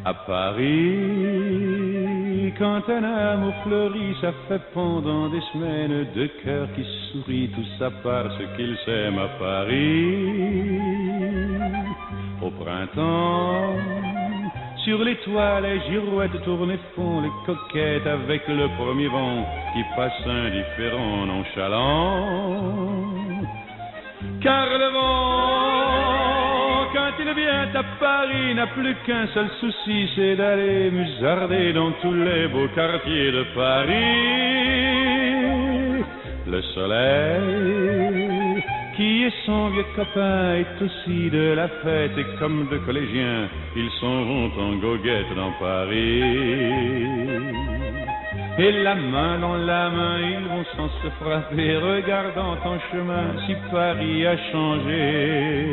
À Paris, quand un amour fleurit, ça fait pendant des semaines deux cœurs qui sourient, tout ça parce qu'ils s'aiment à Paris. Au printemps, sur les toits, les girouettes tournent et font les coquettes avec le premier vent qui passe indifférent, nonchalant. Car le vent, quand il vient à Paris, n'a plus qu'un seul souci, c'est d'aller musarder dans tous les beaux quartiers de Paris. Le soleil, qui est son vieux copain, est aussi de la fête, et comme deux collégiens, ils s'en vont en goguette dans Paris. Et la main dans la main, ils vont sans se frapper, regardant en chemin si Paris a changé.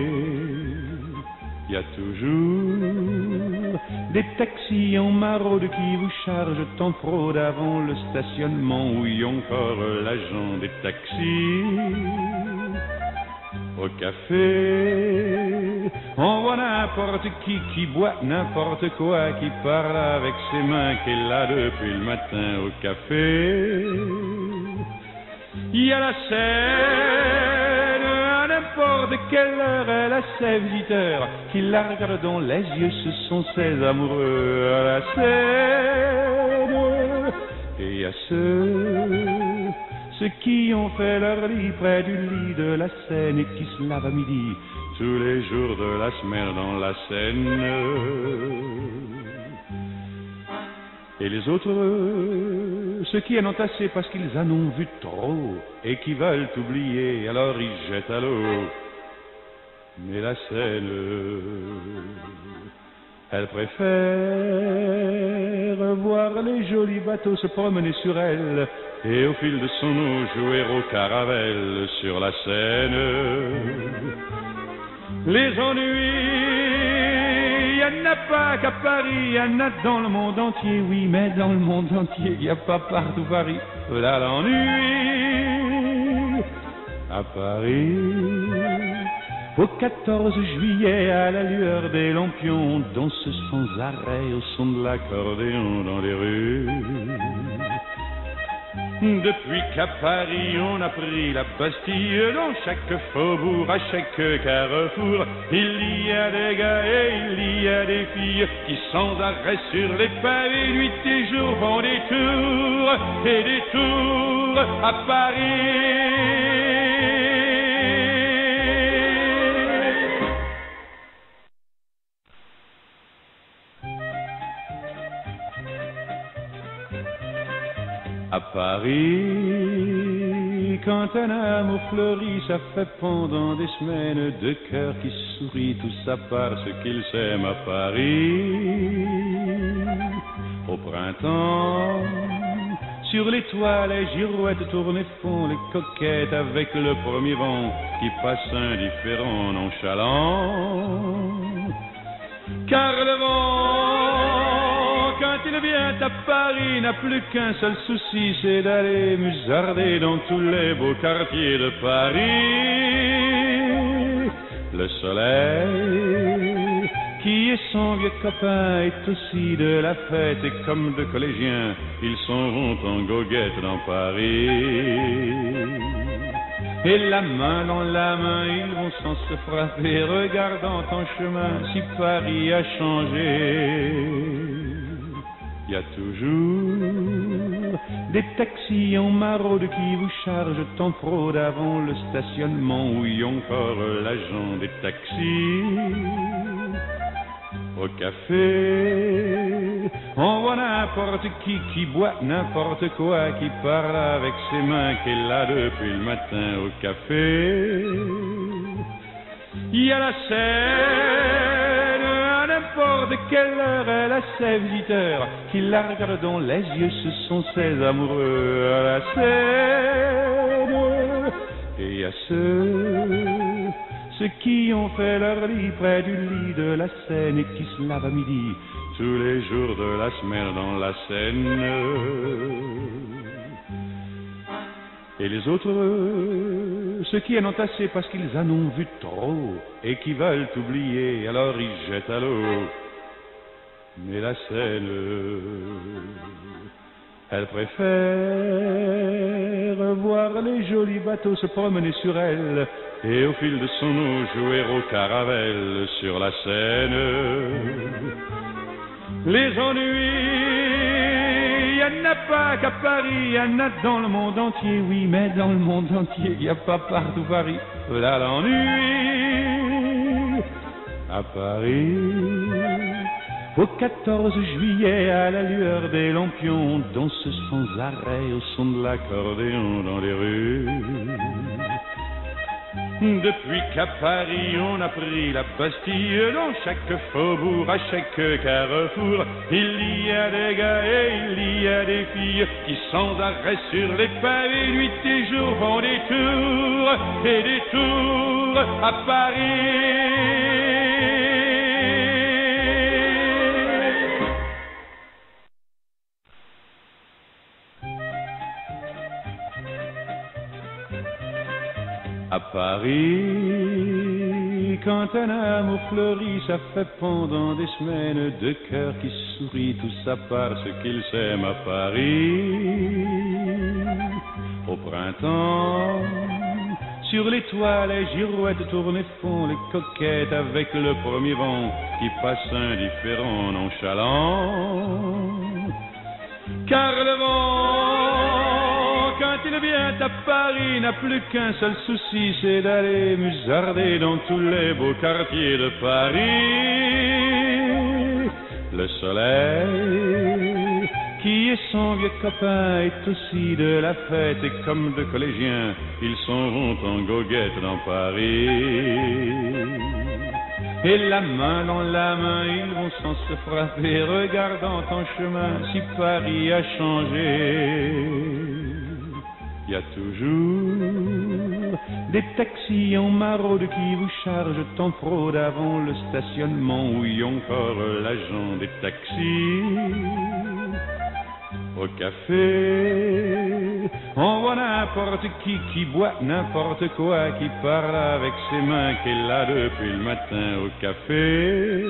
Il y a toujours des taxis en maraude qui vous chargent en fraude avant le stationnement, où y a encore l'agent des taxis. Au café, on voit n'importe qui boit n'importe quoi, qui parle avec ses mains, qui est là depuis le matin au café. Il y a la Seine, à n'importe quelle heure, elle a ses visiteurs qui la regardent dans les yeux, ce sont ses amoureux à la Seine. Et il y a ceux qui ont fait leur lit près du lit de la Seine et qui se lavent à midi tous les jours de la semaine dans la Seine. Et les autres, ceux qui en ont assez parce qu'ils en ont vu trop et qui veulent oublier, alors ils jettent à l'eau. Mais la Seine, elle préfère voir les jolis bateaux se promener sur elle et au fil de son eau jouer au caravelle sur la Seine. Les ennuis, il n'y en a pas qu'à Paris, il y en a dans le monde entier, oui, mais dans le monde entier, il n'y a pas partout Paris. Là l'ennui, à Paris. Au 14 juillet, à la lueur des lampions, on danse sans arrêt au son de l'accordéon dans les rues. Depuis qu'à Paris on a pris la Bastille, dans chaque faubourg, à chaque carrefour, il y a des gars et il y a des filles qui sans arrêt sur les pavés, nuit et jour, font des tours et des tours à Paris. À Paris, quand un amour fleurit, ça fait pendant des semaines deux cœurs qui sourient, tout ça parce qu'ils s'aiment à Paris. Au printemps, sur les toits, les girouettes tournent et font les coquettes avec le premier vent qui passe indifférent, nonchalant. Car le vent, quand il vient à Paris, n'a plus qu'un seul souci, c'est d'aller musarder dans tous les beaux quartiers de Paris. Le soleil, qui est son vieux copain, est aussi de la fête, et comme deux collégiens, ils s'en vont en goguette dans Paris. Et la main dans la main, ils vont sans se frapper, regardant en chemin si Paris a changé. Il y a toujours des taxis en maraude qui vous chargent en fraude avant le stationnement, où y a encore l'agent des taxis. Au café, on voit n'importe qui boit n'importe quoi, qui parle avec ses mains, qui est là depuis le matin au café. Il y a la Seine, à n'importe quelle heure, elle a ses visiteurs qui la regardent dans les yeux, ce sont ses amoureux à la Seine. Et il y a ceux qui ont fait leur lit près du lit de la Seine et qui se lavent à midi tous les jours de la semaine dans la Seine. Et les autres, ceux qui en ont assez parce qu'ils en ont vu trop et qui veulent oublier, alors ils jettent à l'eau. Mais la Seine, elle préfère voir les jolis bateaux se promener sur elle et au fil de son eau jouer au caravelle sur la Seine. Les ennuis, y en a pas qu'à Paris, y en a dans le monde entier, oui, mais dans le monde entier, y a pas partout Paris. Là l'ennui, à Paris, au 14 juillet, à la lueur des lampions, danse sans arrêt au son de l'accordéon dans les rues. Depuis qu'à Paris on a pris la Bastille, dans chaque faubourg, à chaque carrefour, il y a des gars et il y a des filles qui sans arrêt sur les pavés, nuit et jour, font des tours et des tours à Paris. À Paris, quand un amour fleurit, ça fait pendant des semaines deux cœurs qui sourient, tout ça parce qu'ils s'aiment à Paris. Au printemps, sur les toits, les girouettes tournent et font les coquettes avec le premier vent qui passe indifférent, nonchalant. Car le vent, quand il vient à Paris, n'a plus qu'un seul souci, c'est d'aller musarder dans tous les beaux quartiers de Paris. Le soleil, qui est son vieux copain, est aussi de la fête, et comme deux collégiens, ils s'en vont en goguette dans Paris. Et la main dans la main, ils vont sans se frapper, regardant en chemin si Paris a changé. Il y a toujours des taxis en maraude qui vous chargent en fraude avant le stationnement, où y a encore l'agent des taxis. Au café, on voit n'importe qui boit n'importe quoi, qui parle avec ses mains, qui est là depuis le matin au café.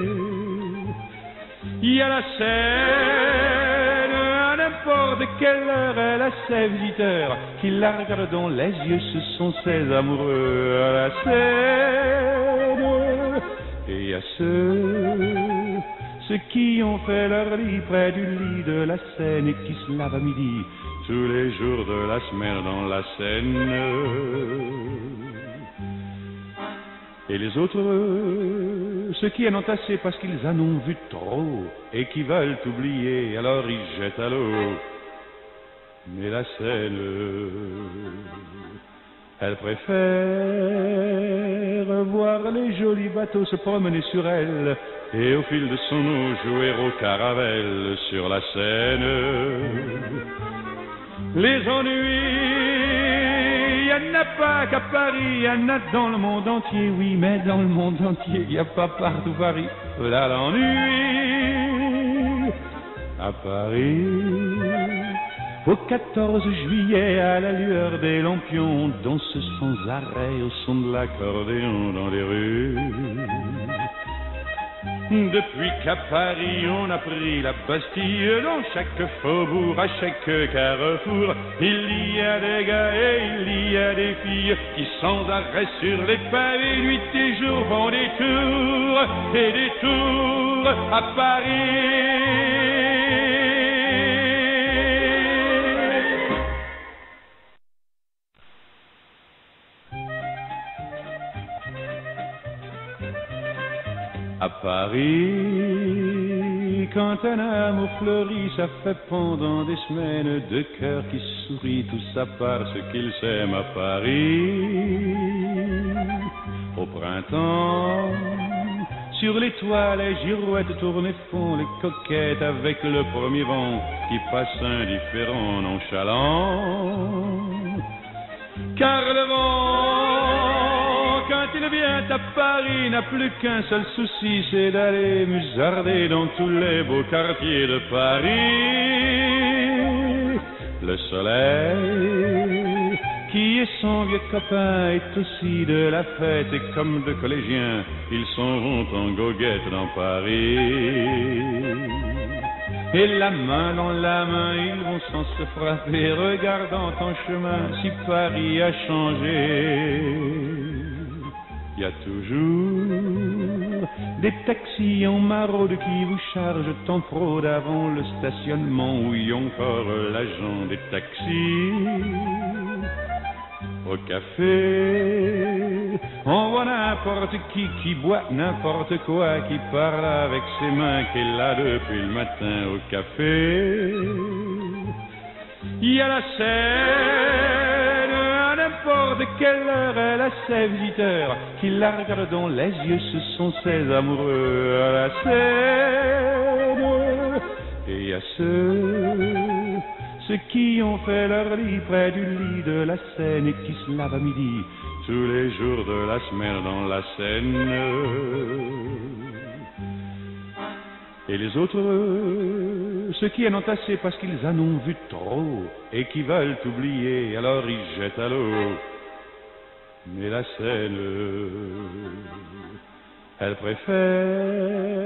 Il y a la Seine, à n'importe quelle heure, elle a ses visiteurs qui la regardent dans les yeux, ce sont ses amoureux à la Seine. Et il y a ceux qui ont fait leur lit près du lit de la Seine et qui se lavent à midi tous les jours de la semaine dans la Seine. Et les autres, ceux qui en ont assez parce qu'ils en ont vu trop et qui veulent oublier, alors ils jettent à l'eau. Mais la Seine, elle préfère voir les jolis bateaux se promener sur elle et au fil de son eau jouer au caravelle sur la Seine. Les ennuis, y en a pas qu'à Paris, y en a dans le monde entier, oui, mais dans le monde entier, y a pas partout Paris. Là l'ennui, à Paris, au 14 juillet, à la lueur des lampions, danse sans arrêt au son de l'accordéon dans les rues. Depuis qu'à Paris on a pris la Bastille, dans chaque faubourg, à chaque carrefour, il y a des gars et il y a des filles qui sans arrêt sur les pavés, nuit et jour, font des tours et des tours à Paris. À Paris, quand un amour fleurit, ça fait pendant des semaines deux cœurs qui sourient, tout ça parce qu'ils s'aiment à Paris. Au printemps, sur les toits, les girouettes tournent et font les coquettes avec le premier vent qui passe indifférent, nonchalant. Car le vent, quand il vient à Paris, n'a plus qu'un seul souci, c'est d'aller musarder dans tous les beaux quartiers de Paris. Le soleil, qui est son vieux copain, est aussi de la fête, et comme deux collégiens, ils s'en vont en goguette dans Paris. Et la main dans la main, ils vont sans se frapper, regardant en chemin si Paris a changé. Il y a toujours des taxis en maraude qui vous chargent en fraude avant le stationnement, où y a encore l'agent des taxis. Au café, on voit n'importe qui boit n'importe quoi, qui parle avec ses mains, qui est là depuis le matin au café. Il y a la scène, à n'importe quelle heure, elle a ses visiteurs qui la regardent dans les yeux, ce sont ses amoureux à la scène. Et il y a ceux qui ont fait leur lit près du lit de la Seine et qui se lavent à midi tous les jours de la semaine dans la Seine. Et les autres, ceux qui en ont assez parce qu'ils en ont vu trop et qui veulent oublier, alors ils jettent à l'eau. Mais la Seine, elle préfère